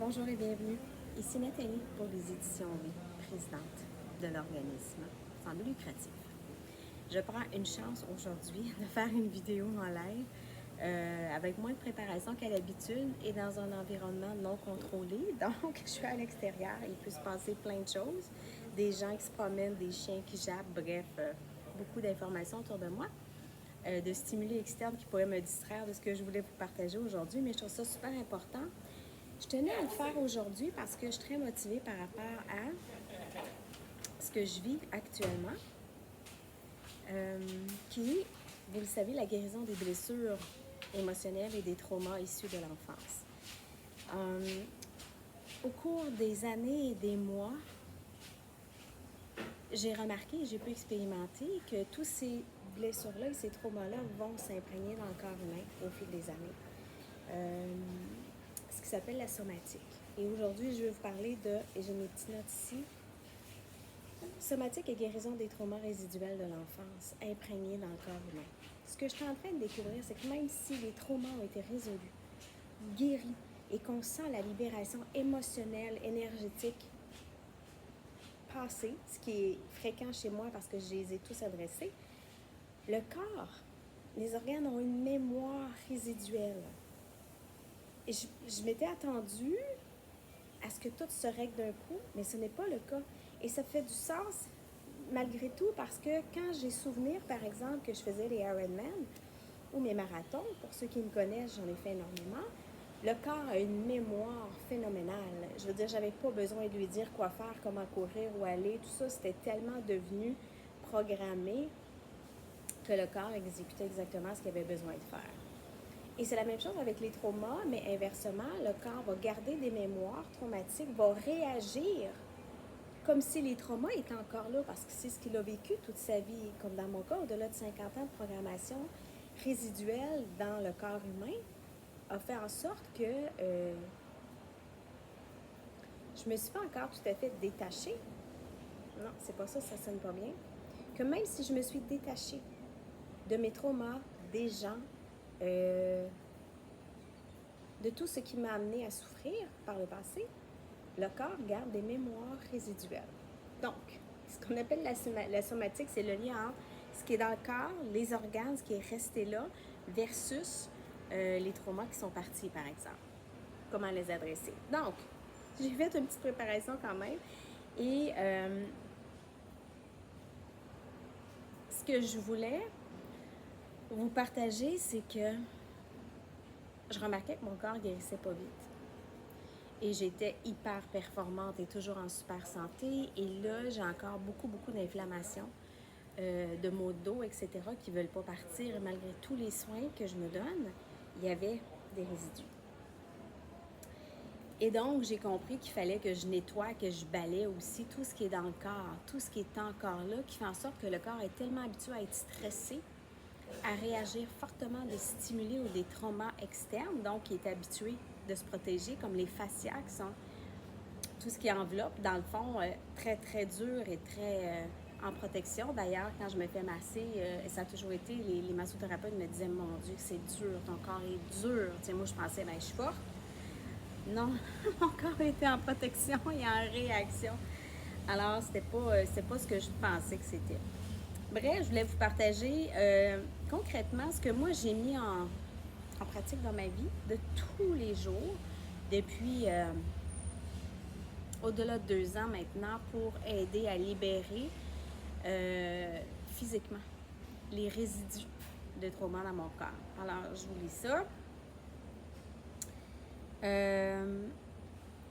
Bonjour et bienvenue. Ici Nathalie pour les éditions V, présidente de l'organisme sans but lucratif. Je prends une chance aujourd'hui de faire une vidéo en live avec moins de préparation qu'à l'habitude et dans un environnement non contrôlé. Donc, je suis à l'extérieur, il peut se passer plein de choses. Des gens qui se promènent, des chiens qui jappent, bref, beaucoup d'informations autour de moi. De stimuli externes qui pourraient me distraire de ce que je voulais vous partager aujourd'hui, mais je trouve ça super important. Je tenais à le faire aujourd'hui parce que je suis très motivée par rapport à ce que je vis actuellement, qui est, vous le savez, la guérison des blessures émotionnelles et des traumas issus de l'enfance. Au cours des années et des mois, j'ai remarqué et j'ai pu expérimenter que tous ces blessures-là et ces traumas-là vont s'imprégner dans le corps humain au fil des années. Ce qui s'appelle la somatique. Et aujourd'hui, je vais vous parler de, et j'ai mes petites notes ici, somatique et guérison des traumas résiduels de l'enfance imprégnés dans le corps humain. Ce que je suis en train de découvrir, c'est que même si les traumas ont été résolus, guéris, et qu'on sent la libération émotionnelle, énergétique passée, ce qui est fréquent chez moi parce que je les ai tous adressés, le corps, les organes ont une mémoire résiduelle. Et je m'étais attendue à ce que tout se règle d'un coup, mais ce n'est pas le cas. Et ça fait du sens malgré tout parce que quand j'ai souvenir, par exemple, que je faisais les Ironman ou mes marathons, pour ceux qui me connaissent, j'en ai fait énormément, le corps a une mémoire phénoménale. Je veux dire, j'avais pas besoin de lui dire quoi faire, comment courir, où aller, tout ça, c'était tellement devenu programmé que le corps exécutait exactement ce qu'il avait besoin de faire. Et c'est la même chose avec les traumas, mais inversement, le corps va garder des mémoires traumatiques, va réagir comme si les traumas étaient encore là, parce que c'est ce qu'il a vécu toute sa vie, comme dans mon cas, au-delà de 50 ans de programmation résiduelle dans le corps humain, a fait en sorte que je me suis pas encore tout à fait détachée. Non, c'est pas ça, ça sonne pas bien. Que même si je me suis détachée de mes traumas, des gens, de tout ce qui m'a amené à souffrir par le passé, le corps garde des mémoires résiduelles. Donc, ce qu'on appelle la somatique, c'est le lien entre ce qui est dans le corps, les organes, ce qui est resté là, versus les traumas qui sont partis, par exemple. Comment les adresser. Donc, j'ai fait une petite préparation quand même. Et ce que je voulais vous partager, c'est que je remarquais que mon corps guérissait pas vite. Et j'étais hyper performante et toujours en super santé. Et là, j'ai encore beaucoup d'inflammation, de maux de dos, etc., qui ne veulent pas partir. Et malgré tous les soins que je me donne, il y avait des résidus. Et donc, j'ai compris qu'il fallait que je nettoie, que je balaie aussi tout ce qui est dans le corps, tout ce qui est encore là, qui fait en sorte que le corps est tellement habitué à être stressé, à réagir fortement des stimuli ou des traumas externes, donc il est habitué de se protéger, comme les fascias qui sont tout ce qui enveloppe, dans le fond, très dur et très en protection. D'ailleurs, quand je me fais masser, ça a toujours été, les massothérapeutes me disaient, mon Dieu, c'est dur, ton corps est dur. Tu sais, moi, je pensais, ben, je suis forte. Non, mon corps était en protection et en réaction. Alors, c'était pas ce que je pensais que c'était. Bref, je voulais vous partager concrètement ce que moi j'ai mis en pratique dans ma vie de tous les jours depuis au-delà de 2 ans maintenant pour aider à libérer physiquement les résidus de trauma dans mon corps. Alors, je vous lis ça.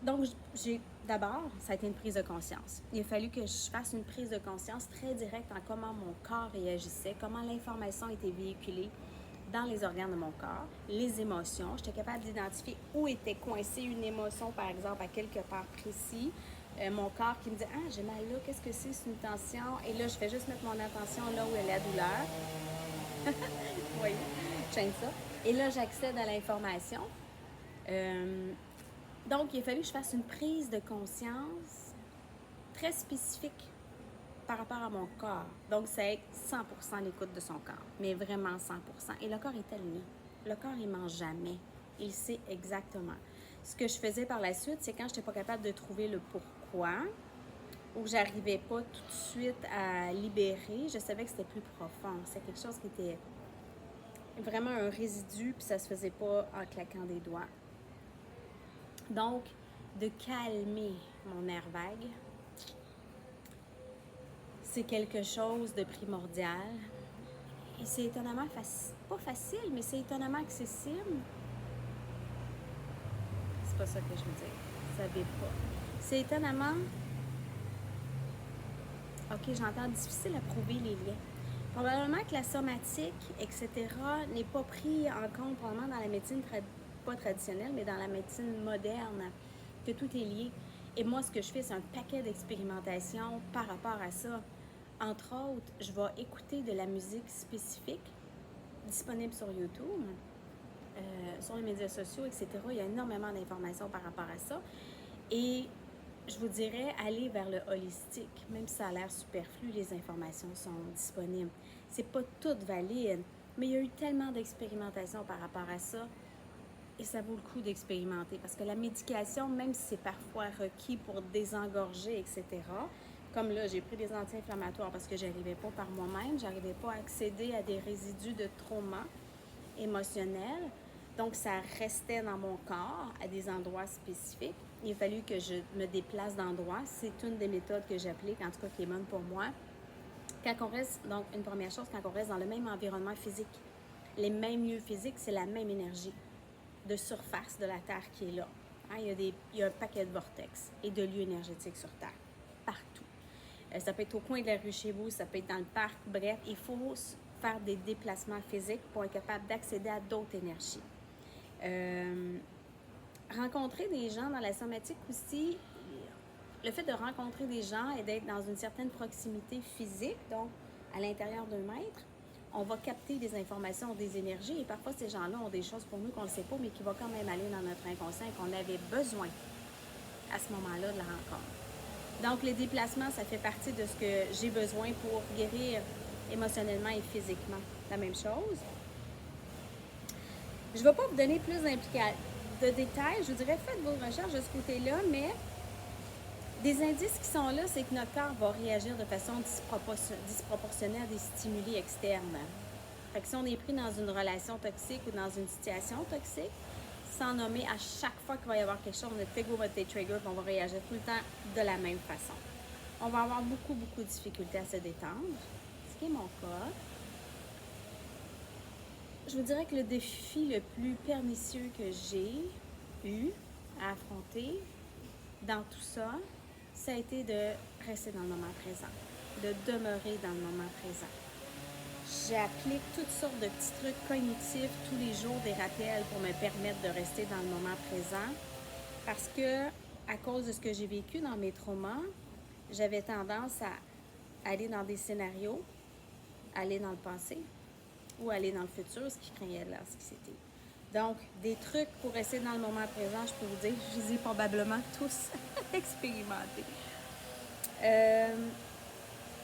Donc, d'abord, ça a été une prise de conscience. Il a fallu que je fasse une prise de conscience très directe en comment mon corps réagissait, comment l'information était véhiculée dans les organes de mon corps, les émotions. J'étais capable d'identifier où était coincée une émotion, par exemple, à quelque part précis. Mon corps qui me dit « Ah, j'ai mal là, qu'est-ce que c'est une tension? » Et là, je fais juste mettre mon attention là où est la douleur. Vous voyez, j'aime ça. Et là, j'accède à l'information. Donc, il a fallu que je fasse une prise de conscience très spécifique par rapport à mon corps. Donc, c'est 100% l'écoute de son corps, mais vraiment 100%. Et le corps est aligné. Le corps, il ne ment jamais. Il sait exactement. ce que je faisais par la suite, c'est quand je n'étais pas capable de trouver le pourquoi, ou que j'arrivais pas tout de suite à libérer, je savais que c'était plus profond. C'est quelque chose qui était vraiment un résidu, puis ça se faisait pas en claquant des doigts. Donc, de calmer mon nerf vague, c'est quelque chose de primordial. Et c'est étonnamment pas facile, mais c'est étonnamment accessible. C'est pas ça que je veux dire. Vous savez pas. C'est étonnamment... OK, j'entends difficile à prouver les liens. Probablement que la somatique, etc., n'est pas pris en compte probablement dans la médecine pas traditionnelle, mais dans la médecine moderne, que tout est lié. Et moi, ce que je fais, c'est un paquet d'expérimentations par rapport à ça. Entre autres, je vais écouter de la musique spécifique disponible sur YouTube, sur les médias sociaux, etc. Il y a énormément d'informations par rapport à ça. Et je vous dirais, aller vers le holistique, même si ça a l'air superflu, les informations sont disponibles. C'est pas tout valide, mais il y a eu tellement d'expérimentations par rapport à ça, et ça vaut le coup d'expérimenter, parce que la médication, même si c'est parfois requis pour désengorger, etc., comme là, j'ai pris des anti-inflammatoires parce que j'arrivais pas par moi-même, j'arrivais pas à accéder à des résidus de trauma émotionnel, donc ça restait dans mon corps à des endroits spécifiques. Il a fallu que je me déplace d'endroits. C'est une des méthodes que j'applique, en tout cas qui est bonne pour moi. Quand on reste, donc une première chose, quand on reste dans le même environnement physique, les mêmes lieux physiques, c'est la même énergie de surface de la Terre qui est là. Hein, il y a un paquet de vortex et de lieux énergétiques sur Terre, partout. Ça peut être au coin de la rue chez vous, ça peut être dans le parc, bref, il faut faire des déplacements physiques pour être capable d'accéder à d'autres énergies. Rencontrer des gens dans la somatique aussi, le fait de rencontrer des gens et d'être dans une certaine proximité physique, donc à l'intérieur d'un mètre, on va capter des informations, des énergies, et parfois ces gens-là ont des choses pour nous qu'on ne sait pas, mais qui vont quand même aller dans notre inconscient et qu'on avait besoin à ce moment-là de la rencontre. Donc les déplacements, ça fait partie de ce que j'ai besoin pour guérir émotionnellement et physiquement. La même chose. Je ne vais pas vous donner plus de détails. Je vous dirais, faites vos recherches de ce côté-là, mais des indices qui sont là, c'est que notre corps va réagir de façon disproportionnée à des stimuli externes. Fait que si on est pris dans une relation toxique ou dans une situation toxique, sans nommer, à chaque fois qu'il va y avoir quelque chose, notre ego va être trigger, on va réagir tout le temps de la même façon. On va avoir beaucoup de difficultés à se détendre, ce qui est mon cas. Je vous dirais que le défi le plus pernicieux que j'ai eu à affronter dans tout ça, ça a été de rester dans le moment présent, de demeurer dans le moment présent. J'applique toutes sortes de petits trucs cognitifs tous les jours, des rappels pour me permettre de rester dans le moment présent, parce que à cause de ce que j'ai vécu dans mes traumas, j'avais tendance à aller dans des scénarios, aller dans le passé ou aller dans le futur, ce qui craignait là, ce qui c'était. Donc, des trucs pour rester dans le moment présent, je peux vous dire, je les ai probablement tous expérimentés.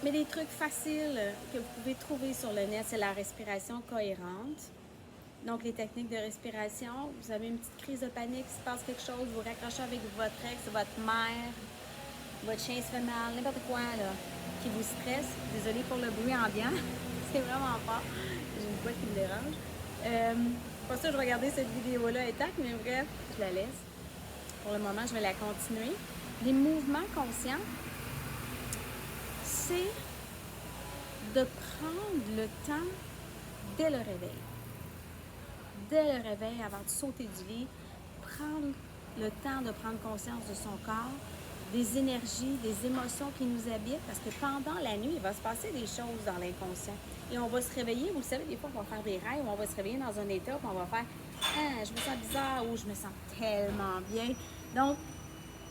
Mais des trucs faciles que vous pouvez trouver sur le net, c'est la respiration cohérente. Donc, les techniques de respiration, vous avez une petite crise de panique, il se passe quelque chose, vous raccrochez avec votre ex, votre mère, votre chien se fait mal, n'importe quoi là, qui vous stresse. Désolée pour le bruit ambiant, c'est vraiment fort. J'ai une voix qui me dérange. Pour ça, je vais regarder cette vidéo-là intacte, mais bref, je la laisse. Pour le moment, je vais la continuer. Les mouvements conscients, c'est de prendre le temps dès le réveil. Dès le réveil, avant de sauter du lit, prendre le temps de prendre conscience de son corps, des énergies, des émotions qui nous habitent, parce que pendant la nuit, il va se passer des choses dans l'inconscient. Et on va se réveiller, vous le savez, des fois, on va faire des rêves, on va se réveiller dans un état, puis on va faire « Ah, je me sens bizarre » ou « Je me sens tellement bien ». Donc,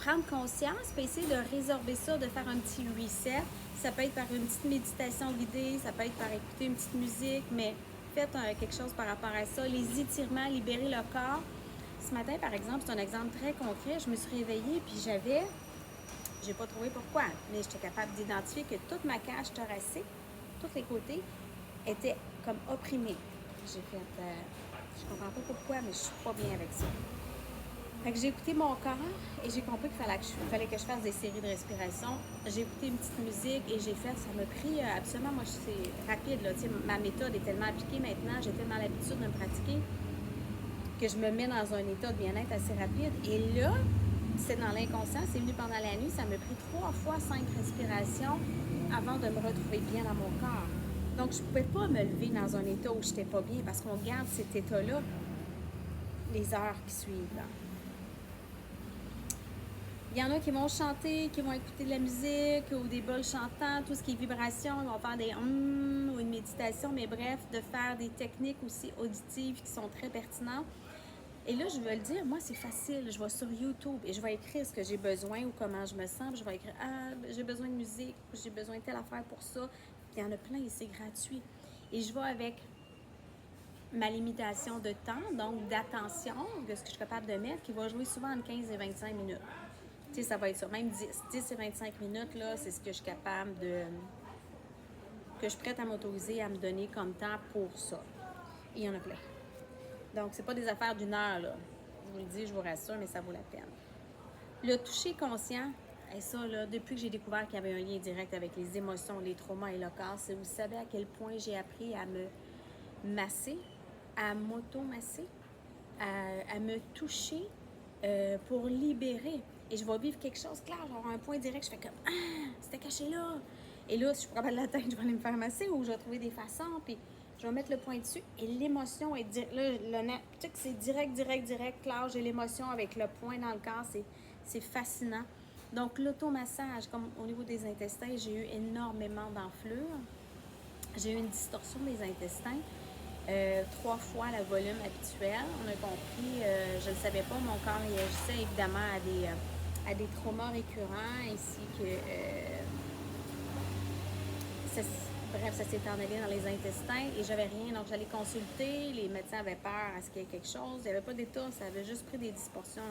prendre conscience, puis essayer de résorber ça, de faire un petit reset. Ça peut être par une petite méditation guidée, ça peut être par écouter une petite musique, mais faites quelque chose par rapport à ça. Les étirements, libérer le corps. Ce matin, par exemple, c'est un exemple très concret. Je me suis réveillée, puis j'ai pas trouvé pourquoi, mais j'étais capable d'identifier que toute ma cage thoracique, tous les côtés, étaient comme opprimés. J'ai fait, je comprends pas pourquoi, mais je suis pas bien avec ça. Fait que j'ai écouté mon corps et j'ai compris fallait que je fasse des séries de respiration. J'ai écouté une petite musique et j'ai fait, ça m'a pris absolument, moi c'est rapide, là, ma méthode est tellement appliquée maintenant, j'ai tellement l'habitude de me pratiquer que je me mets dans un état de bien-être assez rapide. Et là, c'est dans l'inconscient, c'est venu pendant la nuit, ça m'a pris 3 fois 5 respirations avant de me retrouver bien dans mon corps. Donc, je ne pouvais pas me lever dans un état où je n'étais pas bien parce qu'on garde cet état-là les heures qui suivent. Là. Il y en a qui vont chanter, qui vont écouter de la musique ou des bols chantants, tout ce qui est vibration, ils vont faire des ou une méditation, mais bref, de faire des techniques aussi auditives qui sont très pertinentes. Et là, je veux le dire, moi, c'est facile. Je vais sur YouTube et je vais écrire ce que j'ai besoin ou comment je me sens. Puis je vais écrire, j'ai besoin de musique, j'ai besoin de telle affaire pour ça. Puis il y en a plein et c'est gratuit. Et je vais avec ma limitation de temps, donc d'attention, de ce que je suis capable de mettre, qui va jouer souvent entre 15 et 25 minutes. Tu sais, ça va être ça. Même 10 et 25 minutes, là, c'est ce que je suis capable de... que je suis prête à m'autoriser à me donner comme temps pour ça. Et il y en a plein. Donc, c'est pas des affaires d'une heure, là. Je vous le dis, je vous rassure, mais ça vaut la peine. Le toucher conscient, et ça, là, depuis que j'ai découvert qu'il y avait un lien direct avec les émotions, les traumas et le corps, c'est vous savez à quel point j'ai appris à me masser, à m'auto-masser, à me toucher pour libérer. Et je vais vivre quelque chose, clair, genre un point direct, je fais comme « Ah, c'était caché là! » Et là, si je suis pas capable de l'atteindre, je vais aller me faire masser ou je vais trouver des façons, puis je vais mettre le point dessus. Et l'émotion est direct. Là, tu sais que c'est direct, clair, j'ai l'émotion avec le point dans le corps, c'est fascinant. Donc, l'automassage, comme au niveau des intestins, j'ai eu énormément d'enflure. J'ai eu une distorsion des intestins. 3 fois le volume habituel. On a compris, je ne le savais pas, mon corps réagissait évidemment à des traumas récurrents ainsi que ça s'est en allé dans les intestins et j'avais rien, donc j'allais consulter, les médecins avaient peur à ce qu'il y ait quelque chose, il n'y avait pas d'état, ça avait juste pris des distorsions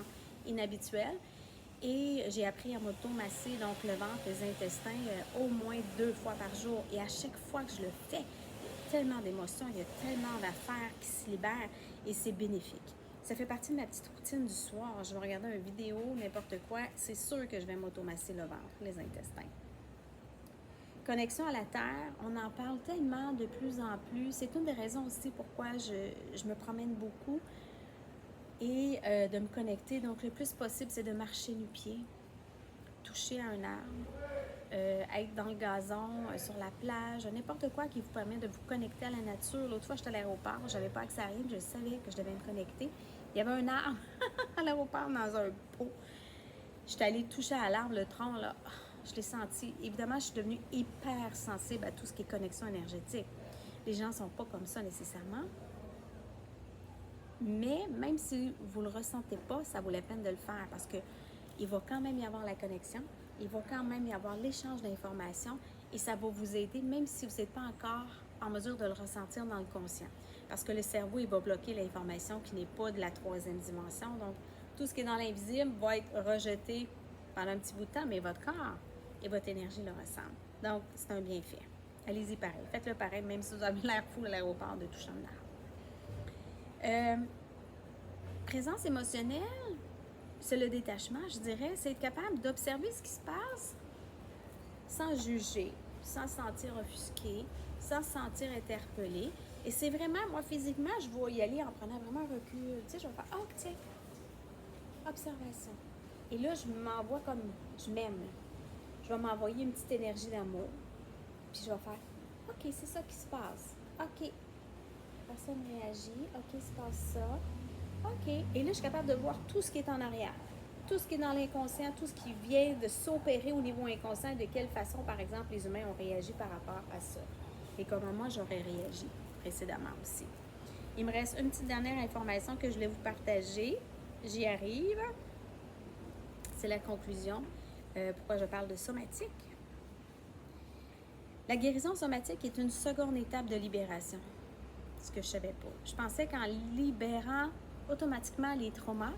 inhabituelles et j'ai appris à m'auto-masser donc le ventre, les intestins au moins 2 fois par jour et à chaque fois que je le fais, tellement d'émotions, il y a tellement d'affaires qui se libèrent et c'est bénéfique. Ça fait partie de ma petite routine du soir. Je vais regarder une vidéo, n'importe quoi, c'est sûr que je vais m'automasser le ventre, les intestins. Connexion à la Terre, on en parle tellement de plus en plus. C'est une des raisons aussi pourquoi je me promène beaucoup et de me connecter. Donc, le plus possible, c'est de marcher nu-pied, toucher à un arbre, être dans le gazon, sur la plage, n'importe quoi qui vous permet de vous connecter à la nature. L'autre fois, j'étais à l'aéroport, je n'avais pas accès à rien, je savais que je devais me connecter. Il y avait un arbre à l'aéroport dans un pot. J'étais allée toucher à l'arbre, le tronc, là, je l'ai senti. Évidemment, je suis devenue hyper sensible à tout ce qui est connexion énergétique. Les gens ne sont pas comme ça nécessairement. Mais même si vous ne le ressentez pas, ça vaut la peine de le faire parce qu'il va quand même y avoir la connexion, il va quand même y avoir l'échange d'informations et ça va vous aider même si vous n'êtes pas encore en mesure de le ressentir dans le conscient. Parce que le cerveau, il va bloquer l'information qui n'est pas de la 3e dimension. Donc, tout ce qui est dans l'invisible va être rejeté pendant un petit bout de temps, mais votre corps et votre énergie le ressentent. Donc, c'est un bienfait. Allez-y pareil. Faites-le pareil, même si vous avez l'air fou à l'aéroport de toucher un arbre. Présence émotionnelle, c'est le détachement, je dirais. C'est être capable d'observer ce qui se passe sans juger, sans se sentir offusqué, sans se sentir interpellé. Et c'est vraiment, moi, physiquement, je vais y aller en prenant vraiment un recul. Tu sais, je vais faire « Oh, tiens, observation. » Et là, je m'envoie comme je m'aime. Je vais m'envoyer une petite énergie d'amour. Puis je vais faire « OK, c'est ça qui se passe. OK. Personne réagit. OK, il se passe ça. OK. » Et là, je suis capable de voir tout ce qui est en arrière. Tout ce qui est dans l'inconscient, tout ce qui vient de s'opérer au niveau inconscient, de quelle façon, par exemple, les humains ont réagi par rapport à ça. Et comment moi, j'aurais réagi précédemment aussi. Il me reste une petite dernière information que je voulais vous partager. J'y arrive. C'est la conclusion. Pourquoi je parle de somatique. La guérison somatique est une seconde étape de libération. Ce que je ne savais pas. Je pensais qu'en libérant automatiquement les traumas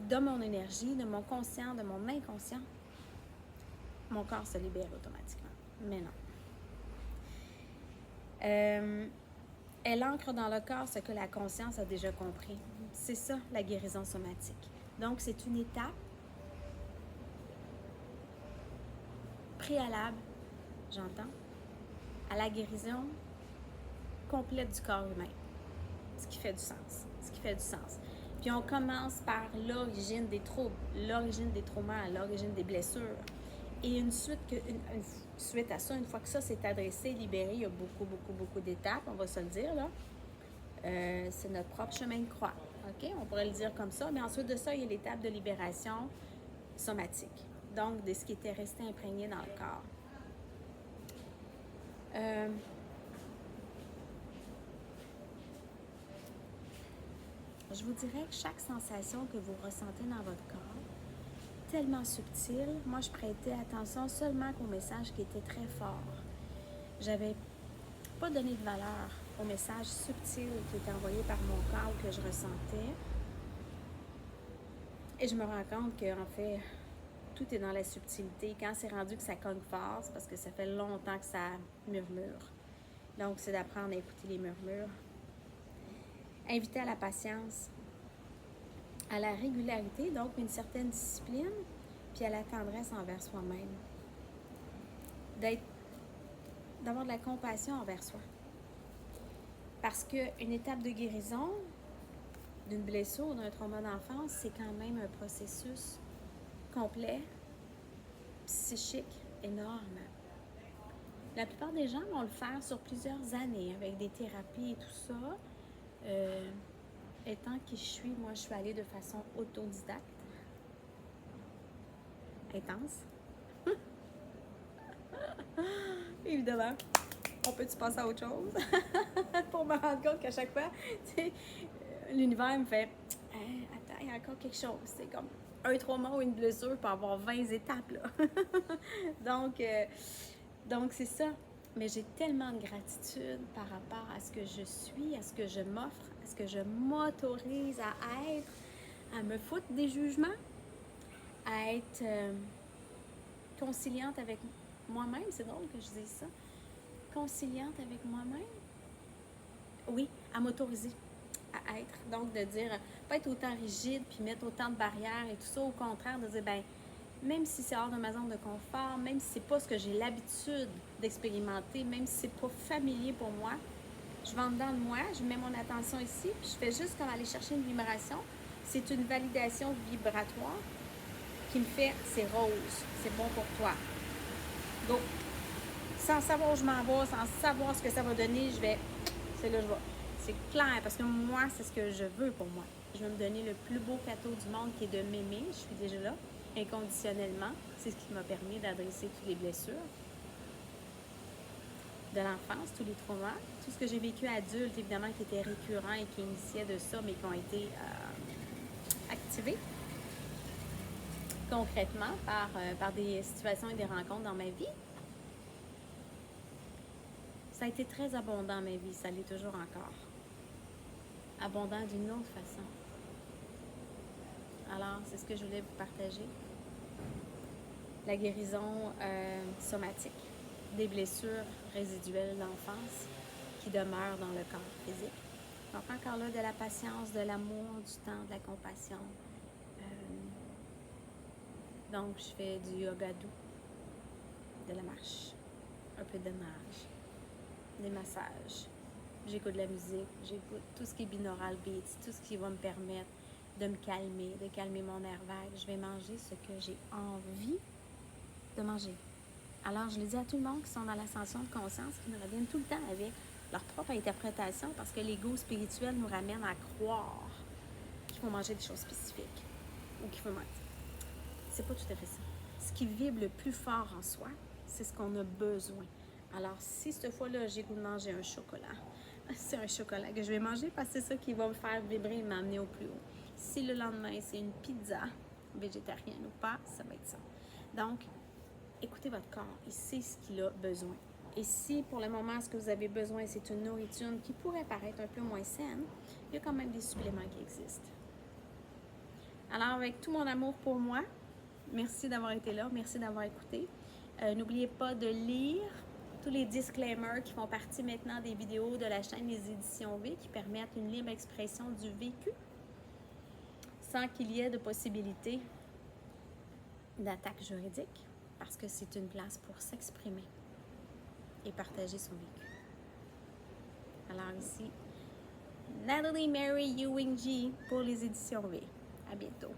de mon énergie, de mon conscient, de mon inconscient, mon corps se libère automatiquement. Mais non. Elle ancre dans le corps ce que la conscience a déjà compris. c'est ça, la guérison somatique. Donc, c'est une étape préalable, j'entends, à la guérison complète du corps humain. Ce qui fait du sens. Ce qui fait du sens. Puis on commence par l'origine des troubles, l'origine des traumas, l'origine des blessures. Et une suite à ça, une fois que ça s'est adressé, libéré, il y a beaucoup d'étapes, on va se le dire, là. C'est notre propre chemin de croix. OK? On pourrait le dire comme ça. Mais ensuite de ça, il y a l'étape de libération somatique. Donc, de ce qui était resté imprégné dans le corps. Je vous dirais que chaque sensation que vous ressentez dans votre corps, tellement subtile, moi je prêtais attention seulement qu'aux messages qui étaient très forts. J'avais pas donné de valeur aux messages subtils qui étaient envoyés par mon corps que je ressentais. Et je me rends compte qu'en fait, tout est dans la subtilité. Quand c'est rendu que ça cogne fort, c'est parce que ça fait longtemps que ça murmure. Donc, c'est d'apprendre à écouter les murmures. Inviter à la patience, à la régularité, donc une certaine discipline, puis à la tendresse envers soi-même. D'avoir de la compassion envers soi. Parce qu'une étape de guérison d'une blessure ou d'un trauma d'enfance, c'est quand même un processus complet, psychique, énorme. La plupart des gens vont le faire sur plusieurs années avec des thérapies et tout ça. Étant qui je suis, moi je suis allée de façon autodidacte. Intense. Évidemment, on peut-tu passer à autre chose? Pour me rendre compte qu'à chaque fois, l'univers me fait attends, il y a encore quelque chose. C'est comme un trauma ou une blessure peut avoir 20 étapes. Là. donc, c'est ça. Mais j'ai tellement de gratitude par rapport à ce que je suis, à ce que je m'offre, à ce que je m'autorise à être, à me foutre des jugements, à être conciliante avec moi-même. C'est drôle que je dise ça. Conciliante avec moi-même. Oui, à m'autoriser à être. Donc, de dire, pas être autant rigide puis mettre autant de barrières et tout ça. Au contraire, de dire, ben même si c'est hors de ma zone de confort, même si c'est pas ce que j'ai l'habitude d'expérimenter, même si c'est pas familier pour moi, je vais en dedans de moi, je mets mon attention ici, puis je fais juste comme aller chercher une vibration. C'est une validation vibratoire qui me fait, c'est rose, c'est bon pour toi. Go! Sans savoir où je m'en vais, sans savoir ce que ça va donner, c'est là que je vais. C'est clair, parce que moi, c'est ce que je veux pour moi. Je veux me donner le plus beau cadeau du monde qui est de m'aimer, je suis déjà là, inconditionnellement. C'est ce qui m'a permis d'adresser toutes les blessures de l'enfance, tous les traumas, tout ce que j'ai vécu adulte, évidemment, qui était récurrent et qui initiait de ça, mais qui ont été activés concrètement par des situations et des rencontres dans ma vie. Ça a été très abondant, ma vie, ça l'est toujours encore. Abondant d'une autre façon. Alors, c'est ce que je voulais vous partager. La guérison somatique, des blessures résiduelles d'enfance qui demeurent dans le corps physique. Donc, encore là, de la patience, de l'amour, du temps, de la compassion. Donc, je fais du yoga doux, de la marche, un peu de nage, des massages. J'écoute de la musique, j'écoute tout ce qui est binaural beats, tout ce qui va me permettre de me calmer, de calmer mon nerf vague. Je vais manger ce que j'ai envie de manger. Alors, je le dis à tout le monde qui sont dans l'ascension de conscience, qui me reviennent tout le temps avec leur propre interprétation, parce que l'ego spirituel nous ramène à croire qu'il faut manger des choses spécifiques ou qu'il faut manger. C'est pas tout à fait ça. Ce qui vibre le plus fort en soi, c'est ce qu'on a besoin. Alors, si cette fois-là, j'ai goût de manger un chocolat, c'est un chocolat que je vais manger parce que c'est ça qui va me faire vibrer et m'amener au plus haut. Si le lendemain, c'est une pizza, végétarienne ou pas, ça va être ça. Donc, écoutez votre corps, il sait ce qu'il a besoin. Et si pour le moment, ce que vous avez besoin, c'est une nourriture qui pourrait paraître un peu moins saine, il y a quand même des suppléments qui existent. Alors, avec tout mon amour pour moi, merci d'avoir été là, merci d'avoir écouté. N'oubliez pas de lire tous les disclaimers qui font partie maintenant des vidéos de la chaîne des Éditions V qui permettent une libre expression du vécu. sans qu'il y ait de possibilité d'attaque juridique, parce que c'est une place pour s'exprimer et partager son vécu. Alors ici, Nathalie Mary Ewing G pour les éditions V. À bientôt.